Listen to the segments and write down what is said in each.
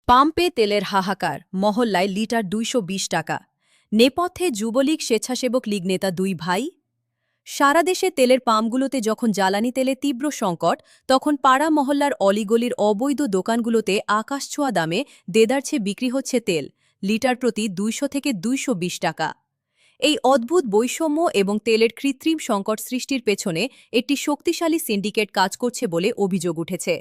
পাম্পে তেলের হাহাকার, মহল্লায় লিটার ২২০ টাকা। নেপথ্যে যুবলীগ স্বেচ্ছাসেবক লীগ নেতা দুই ভাই। সারা দেশে তেলের পাম্পগুলোতে যখন জ্বালানি তেলে তীব্র সংকট, তখন পাড়া মহল্লার অলিগলির অবৈধ দোকানগুলোতে আকাশছোঁয়া দামে দেদারছে বিক্রি হচ্ছে তেল, লিটার প্রতি ২০০ থেকে ২২০ টাকা। এই অদ্ভুত বৈষম্য এবং তেলের কৃত্রিম সংকট সৃষ্টির পেছনে একটি শক্তিশালী সিন্ডিকেট কাজ করছে বলে অভিযোগ উঠেছে।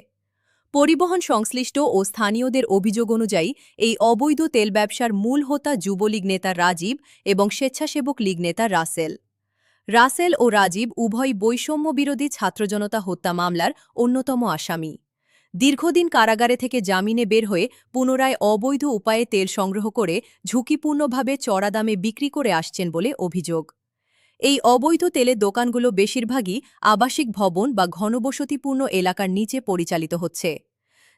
পরিবহন সংশ্লিষ্ট ও স্থানীয়দের অভিযোগ অনুযায়ী এই অবৈধ তেল ব্যবসার মূল হোতা যুবলীগ নেতা রাজীব এবং স্বেচ্ছাসেবক লীগ নেতা রাসেল ও রাজীব উভয় বৈষম্য বিরোধী ছাত্রজনতা হত্যা মামলার অন্যতম আসামি। দীর্ঘদিন কারাগারে থেকে জামিনে বের হয়ে পুনরায় অবৈধ উপায়ে তেল সংগ্রহ করে ঝুঁকিপূর্ণভাবে চড়া দামে বিক্রি করে আসছেন বলে অভিযোগ। এই অবৈধ তেলের দোকানগুলো বেশিরভাগই আবাসিক ভবন বা ঘনবসতিপূর্ণ এলাকার নিচে পরিচালিত হচ্ছে।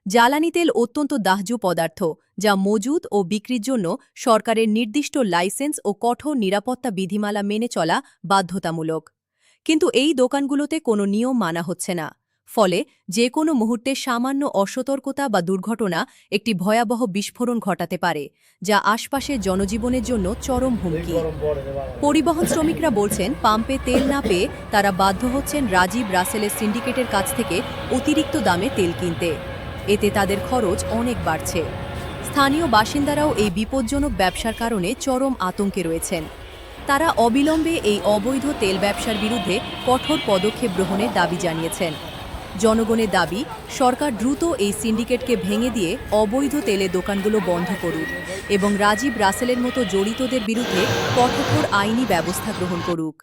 জ্বালানি তেল অত্যন্ত দাহ্য পদার্থ, যা মজুত ও বিক্রির জন্য সরকারের নির্দিষ্ট লাইসেন্স ও কঠোর নিরাপত্তা বিধিমালা মেনে চলা বাধ্যতামূলক। কিন্তু এই দোকানগুলোতে কোনো নিয়ম মানা হচ্ছে না। ফলে যে কোনো মুহূর্তে সামান্য অসতর্কতা বা দুর্ঘটনা একটি ভয়াবহ বিস্ফোরণ ঘটাতে পারে, যা আশপাশের জনজীবনের জন্য চরম হুমকি। পরিবহন শ্রমিকরা বলছেন, পাম্পে তেল না পেয়ে তারা বাধ্য হচ্ছেন রাসেলের সিন্ডিকেটের কাছ থেকে অতিরিক্ত দামে তেল কিনতে। এতে তাদের খরচ অনেক বাড়ছে। স্থানীয় বাসিন্দারাও এই বিপজ্জনক ব্যবসার কারণে চরম আতঙ্কে রয়েছেন। তারা অবিলম্বে এই অবৈধ তেল ব্যবসার বিরুদ্ধে কঠোর পদক্ষেপ গ্রহণের দাবি জানিয়েছেন। জনগণের দাবি, সরকার দ্রুত এই সিন্ডিকেটকে ভেঙে দিয়ে অবৈধ তেলের দোকানগুলো বন্ধ করুক এবং রাসেলের মতো জড়িতদের বিরুদ্ধে কঠোর আইনি ব্যবস্থা গ্রহণ করুক।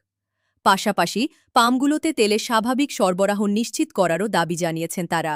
পাশাপাশি পাম্পগুলোতে তেলের স্বাভাবিক সরবরাহ নিশ্চিত করারও দাবি জানিয়েছেন তারা।